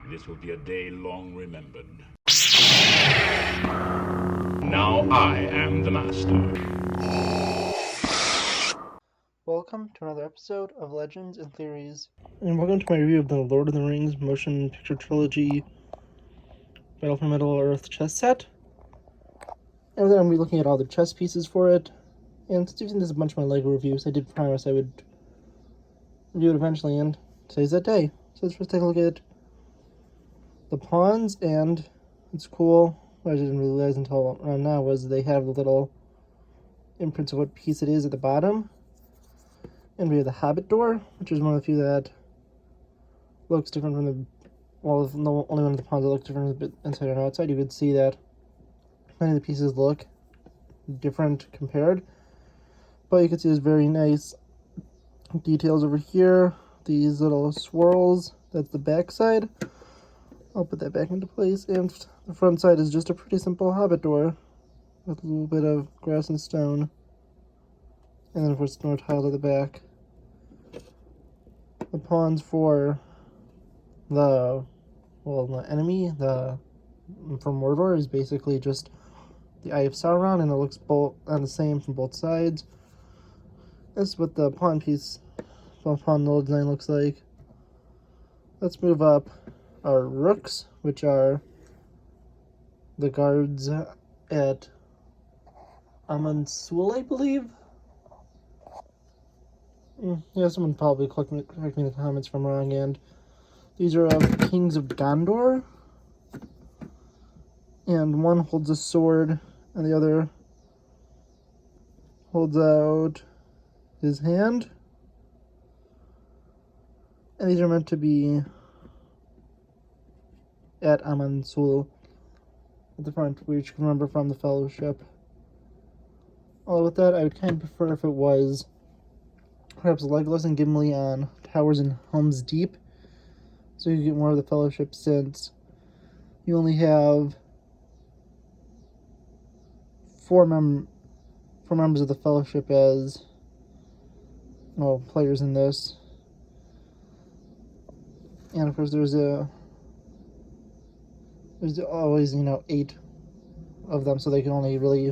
This will be a day long remembered. Now I am the master. Welcome to another episode of Legends and Theories. And welcome to my review of the Lord of the Rings Motion Picture Trilogy Battle for Middle-earth chess set. And then I'm going to be looking at all the chess pieces for it. And since you've seen this a bunch of my LEGO reviews, I did promise I would review it eventually, and today's that day. So let's first take a look at the pawns, and it's cool. What I didn't realize until around now was they have the little imprints of what piece it is at the bottom. And we have the Hobbit door, which is one of the few that looks different from the, well, the only one of the pawns that looks different is inside and outside. You could see that many of the pieces look different compared, but you can see there's very nice details over here. These little swirls, that's the back side. I'll put that back into place, and the front side is just a pretty simple Hobbit door with a little bit of grass and stone, and then of course more tiles at the back. The pawns for the enemy, from Mordor, is basically just the Eye of Sauron, and it looks both on the same from both sides. This is what the pawn little design looks like. Let's move up our Rooks, which are the guards at Amansul, I believe. Yeah, someone probably correct me in the comments if I'm wrong. And these are of Kings of Gondor. And one holds a sword, and the other holds out his hand. And these are meant to be at Amansul at the front, which you can remember from the Fellowship. Although with that, I would kind of prefer if it was perhaps Legolas and Gimli on Towers and Helm's Deep, so you get more of the Fellowship, since you only have four members of the Fellowship as, well, players in this. And of course there's always, 8 of them, so they can only really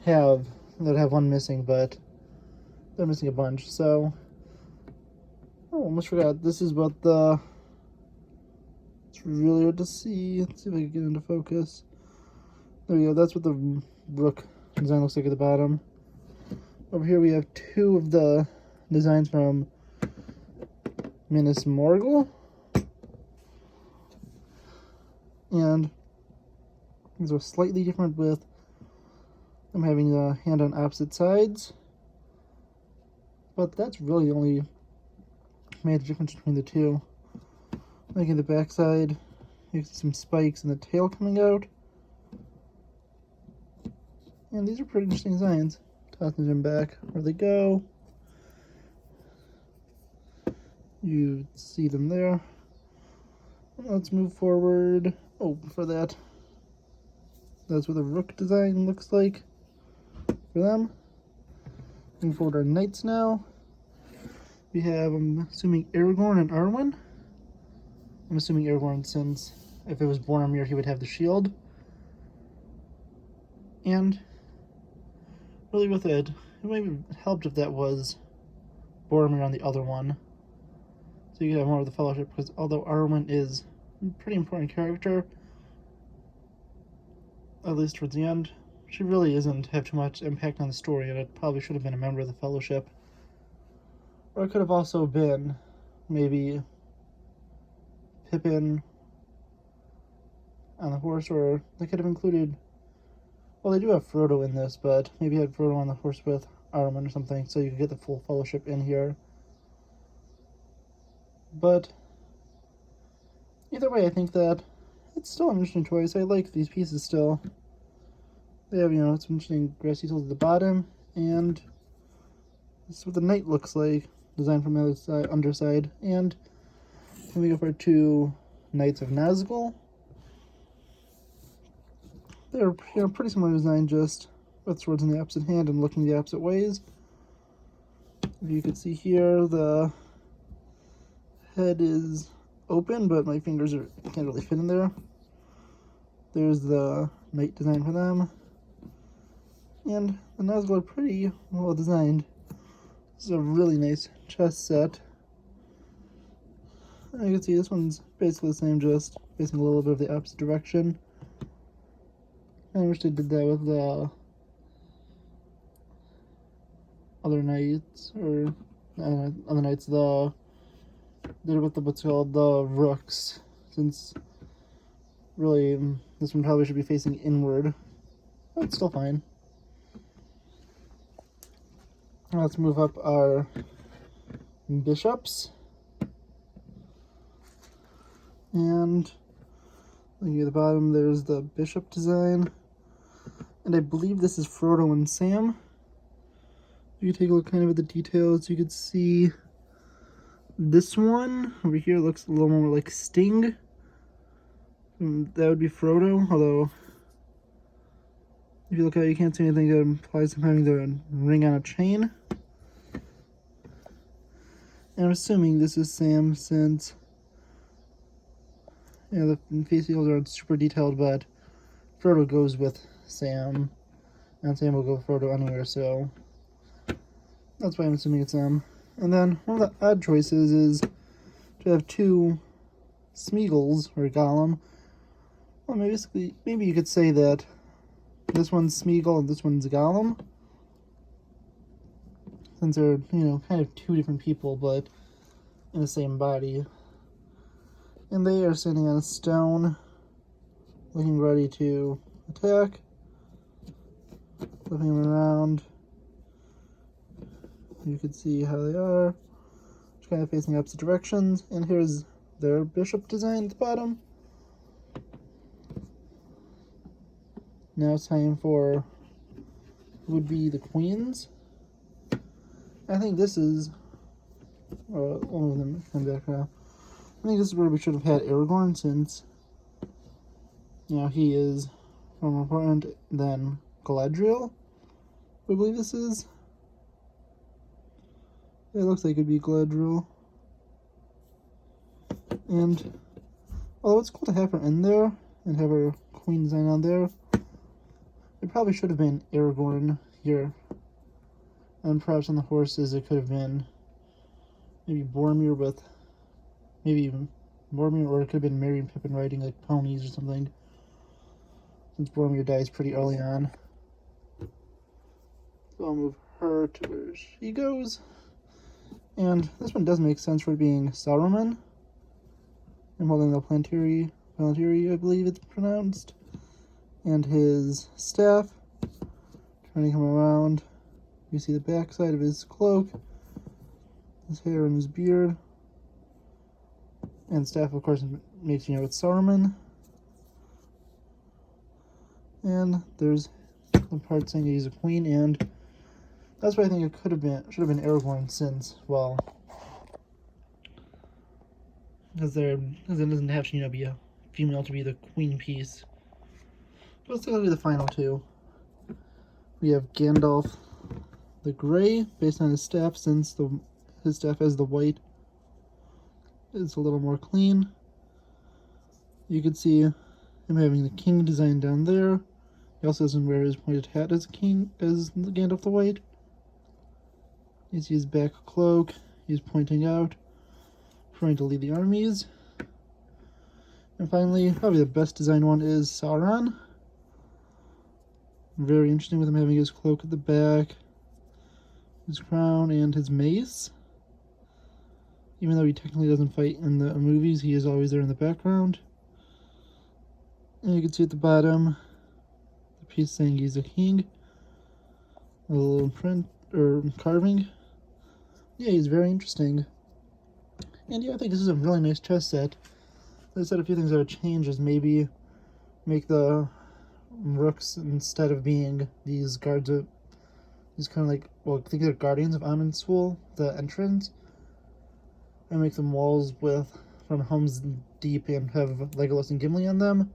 have one missing, but they're missing a bunch. So, almost forgot. This is what it's really hard to see. Let's see if I can get into focus. There we go. That's what the Rook design looks like at the bottom. Over here we have 2 of the designs from Minas Morgul. And these are slightly different, with them having the hand on opposite sides. But that's really the only major difference between the two. Making the back side, you see some spikes and the tail coming out. And these are pretty interesting designs. Tossing them back where they go. You see them there. Let's move forward. Oh, for that, that's what the Rook design looks like for them. Moving forward our knights now. We have, I'm assuming, Aragorn and Arwen. I'm assuming Aragorn, since if it was Boromir, he would have the shield. And really with it might have helped if that was Boromir on the other one, so you could have more of the Fellowship, because although Arwen is a pretty important character, at least towards the end, she really doesn't have too much impact on the story, and it probably should have been a member of the Fellowship. Or it could have also been maybe Pippin on the horse, or they could have included, well, they do have Frodo in this, but maybe had Frodo on the horse with Arwen or something, so you could get the full Fellowship in here. But either way, I think that it's still an interesting choice. I like these pieces still. They have, some interesting grass details at the bottom, and this is what the knight looks like, designed from the other side, underside. And then we go for our 2 Knights of Nazical. They're pretty similar design, just with swords in the opposite hand and looking the opposite ways. You can see here, the head is open, but my fingers can't really fit in there. There's the knight design for them. And the Nazical are pretty well designed. This is a really nice chess set. And you can see this one's basically the same, just facing a little bit of the opposite direction. I wish they did that with the other knights, or other knights, did it with the what's called the Rooks, since really this one probably should be facing inward, but it's still fine. Now let's move up our bishops, and looking at the bottom, there's the bishop design, and I believe this is Frodo and Sam. If you take a look kind of at the details, you could see this one over here looks a little more like Sting. That would be Frodo, although if you look at it, you can't see anything that implies him having the ring on a chain. And I'm assuming this is Sam, since the face details aren't super detailed, but Frodo goes with Sam, and Sam will go with Frodo anywhere, so that's why I'm assuming it's Sam. And then one of the odd choices is to have two Smeagol's, or Gollum. Well, maybe you could say that this one's Smeagol and this one's Gollum, since they're, kind of two different people, but in the same body. And they are standing on a stone, looking ready to attack. Flipping them around, you can see how they are, just kind of facing opposite directions. And here's their bishop design at the bottom. Now it's time for who would be the queens. I think this is, one of them come back now. I think this is where we should have had Aragorn, since, he is more important than Galadriel. I believe this is. It looks like it could be Galadriel. And although it's cool to have her in there and have her queen design on there, it probably should have been Aragorn here. And perhaps on the horses it could have been maybe Boromir with maybe Boromir, or it could have been Merry and Pippin riding like ponies or something, since Boromir dies pretty early on. So I'll move her to where she goes. And this one does make sense for it being Sauron. I'm holding the Palantiri, I believe it's pronounced, and his staff. Turning him around, you see the backside of his cloak, his hair and his beard. And staff, of course, makes you know it's Sauron. And there's the part saying he's a queen, and that's why I think it should have been Aragorn, since, well, because it doesn't have to, be a female to be the queen piece. But let's go to the final two. We have Gandalf the Gray, based on his staff, since his staff has the white. It's a little more clean. You can see him having the king design down there. He also doesn't wear his pointed hat as Gandalf the White. You see his back cloak. He's pointing out, trying to lead the armies. And finally, probably the best design one is Sauron. Very interesting, with him having his cloak at the back, his crown, and his mace. Even though he technically doesn't fight in the movies, he is always there in the background. And you can see at the bottom the piece saying he's a king. A little print or carving. Yeah, he's very interesting. And yeah, I think this is a really nice chess set. They said a few things that would change is maybe make the Rooks, instead of being these guards of these kind of like, well, I think they're guardians of Amundsul, the entrance, and make them walls from Helm's Deep and have Legolas and Gimli on them.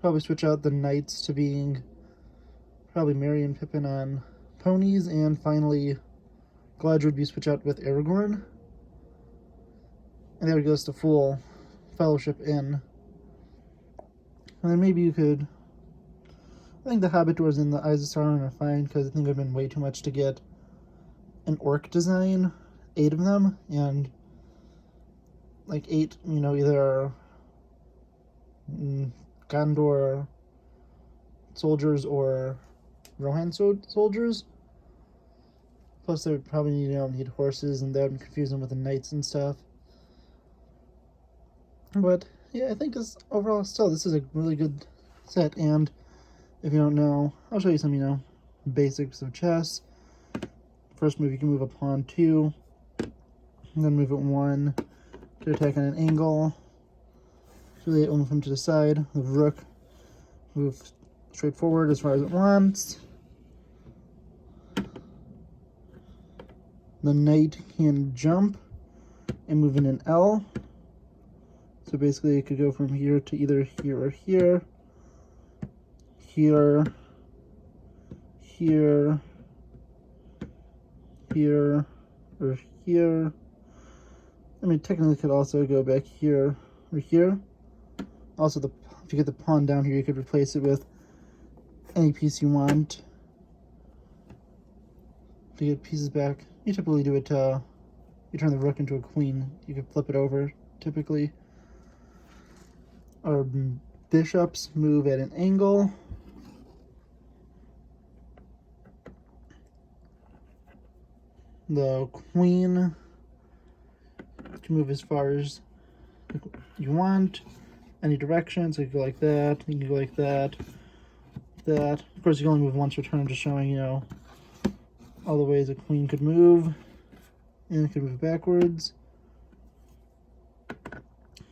Probably switch out the knights to being probably Merry and Pippin on ponies, and finally Galadriel would be switched out with Aragorn. And there it goes to full Fellowship Inn. And then maybe you could... I think the Hobbit doors in the Eyes of Sauron are fine, because I think it would have been way too much to get an orc design, 8 of them, and like 8, you know, either Gondor soldiers or Rohan soldiers. Plus they would probably need horses, and that would confuse them with the knights and stuff. But yeah, I think this overall still, this is a really good set. And if you don't know, I'll show you some, basics of chess. First move, you can move a pawn 2, and then move it 1 to attack on an angle. So they move him to the side. The rook move straight forward as far as it wants. The knight can jump and move in an L. So basically it could go from here to either here or here. Here. Here. Here. Or here. I mean, technically it could also go back here or here. Also, if you get the pawn down here, you could replace it with any piece you want. To get pieces back, you typically do it, you turn the rook into a queen. You could flip it over, typically. Our bishops move at an angle. The queen can move as far as you want, any direction. So you can go like that, you can go like that, that. Of course, you can only move once per turn. I'm just showing, all the ways a queen could move. And it could move backwards.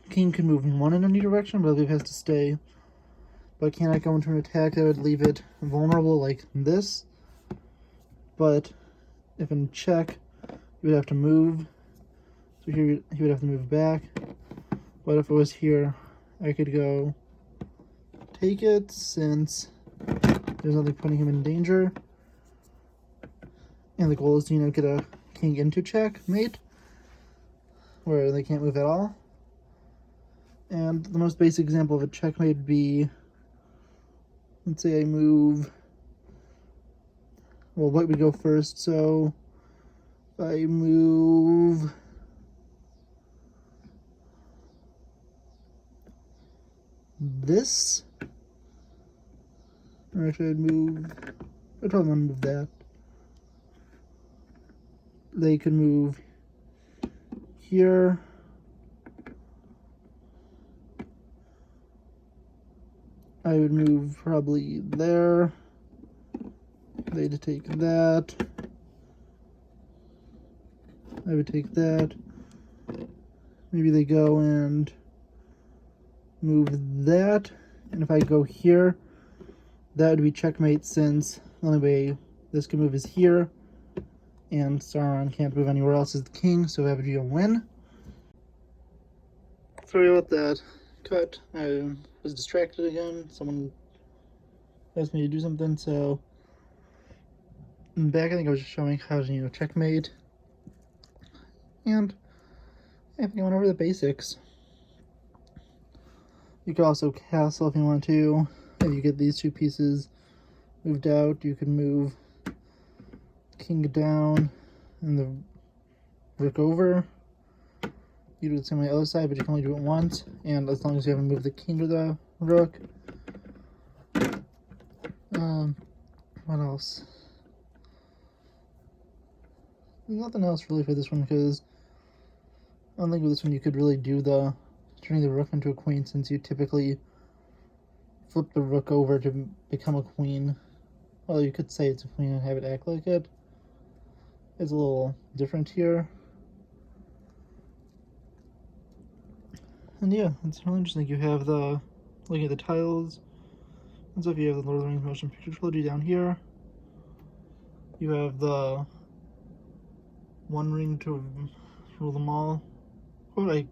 King can move 1 in any direction, but I believe it has to stay. But cannot go into an attack that would leave it vulnerable like this. But if in check, you would have to move. So here he would have to move back. But if it was here, I could go take it, since there's nothing putting him in danger. And the goal is to, get a king into checkmate, where they can't move at all. And the most basic example of a checkmate would be, let's say I move, well, white would go first, so if I move this, or actually I'd probably want to move that. They could move here. I would move probably there. They'd take that. I would take that. Maybe they go and move that. And if I go here, that would be checkmate, since the only way this can move is here. And Sauron can't move anywhere else as the king, so that would be a win. Sorry about that cut. I was distracted again. Someone asked me to do something, so I'm back. I think I was just showing how to, checkmate. And I think I went over the basics. You could also castle if you want to. If you get these 2 pieces moved out, you can move king down and the rook over. You do the same on the other side, but you can only do it once, and as long as you haven't moved the king or the rook. What else? Nothing else really for this one, because I don't think with this one you could really do the turning the rook into a queen, since you typically flip the rook over to become a queen. Well, you could say it's a queen and have it act like it. It's a little different here. And yeah, it's really interesting. You have looking at the tiles, and so if you have the Lord of the Rings motion picture trilogy down here, you have the One Ring to rule them all. Oh, I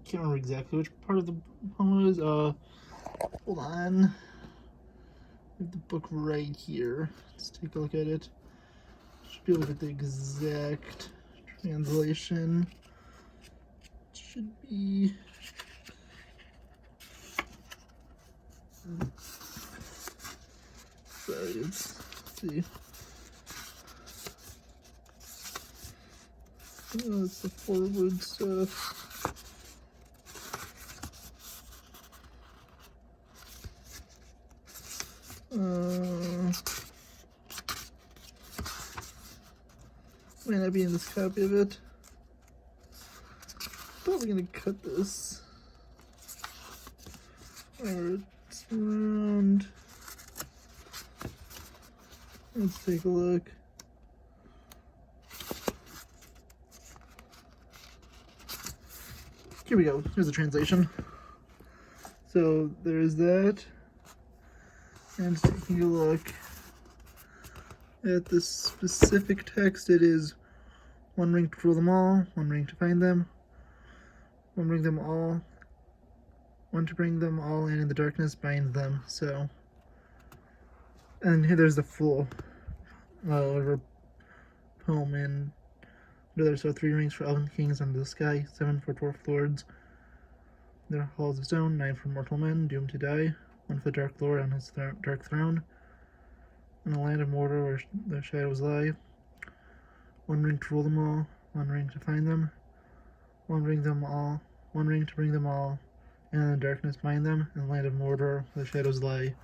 can't remember exactly which part of the poem was. Hold on. I have the book right here. Let's take a look at it. Should be able to get the exact translation. should be... Sorry, let's see. Oh, it's the forward stuff. Might not be in this copy of it. Probably gonna cut this. Or it's around. Let's take a look. Here we go. Here's the translation. So there's that. And taking a look at this specific text, it is one ring to rule them all, one ring to find them, one bring them all, one to bring them all in the darkness, bind them. So, and here there's the full poem and there. So 3 rings for elven kings under the sky, 7 for dwarf lords, their halls of stone, 9 for mortal men doomed to die, 1 for the dark lord on his dark throne, in the land of Mordor where the shadows lie, 1 ring to rule them all, 1 ring to find them, 1 ring them all, 1 ring to bring them all, and in the darkness bind them, in the land of Mordor where the shadows lie.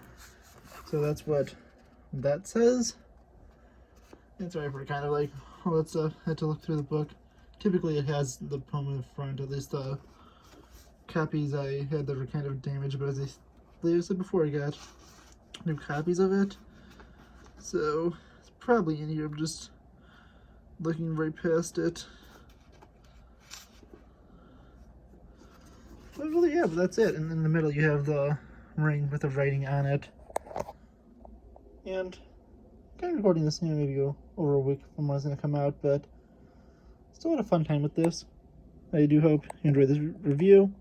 So that's what that says. And sorry for kind of like, had to look through the book. Typically it has the poem in the front, at least the copies I had that were kind of damaged, but as I said before, I got new copies of it. So it's probably in here. I'm just looking right past it. But really, yeah, but that's it. And in the middle you have the ring with the writing on it. And kind of recording this maybe go over a week from when it's going to come out, but still had a fun time with this. I do hope you enjoyed this review.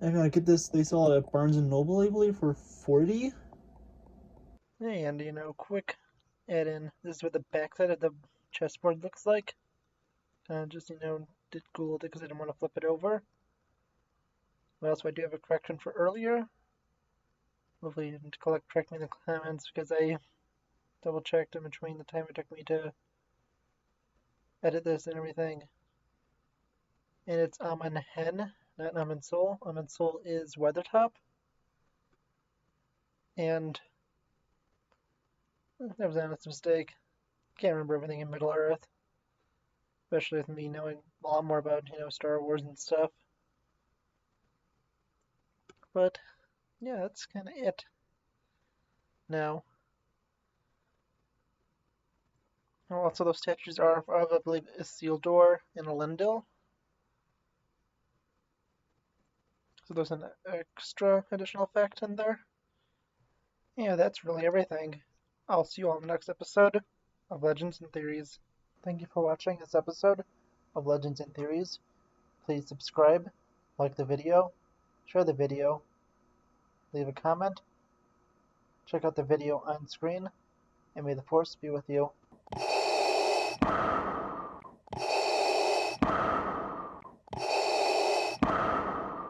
I'm going to get this, they sell it at Barnes & Noble, I believe, for $40. And, quick add in, this is what the backside of the chessboard looks like. Just, did Google it because I didn't want to flip it over. But also I do have a correction for earlier. Hopefully you didn't correct me in the comments because I double checked in between the time it took me to edit this and everything. And it's Amon Hen, not Amon Sol. Amon Sol is Weathertop. And that was an honest mistake. Can't remember everything in Middle Earth. Especially with me knowing a lot more about, Star Wars and stuff. But, yeah, that's kind of it. Now, also those statues are of, I believe, Isildur and Elendil. So there's an extra additional fact in there. Yeah, that's really everything. I'll see you all in the next episode of Legends and Theories. Thank you for watching this episode of Legends and Theories. Please subscribe, like the video, share the video, leave a comment, check out the video on screen, and may the Force be with you.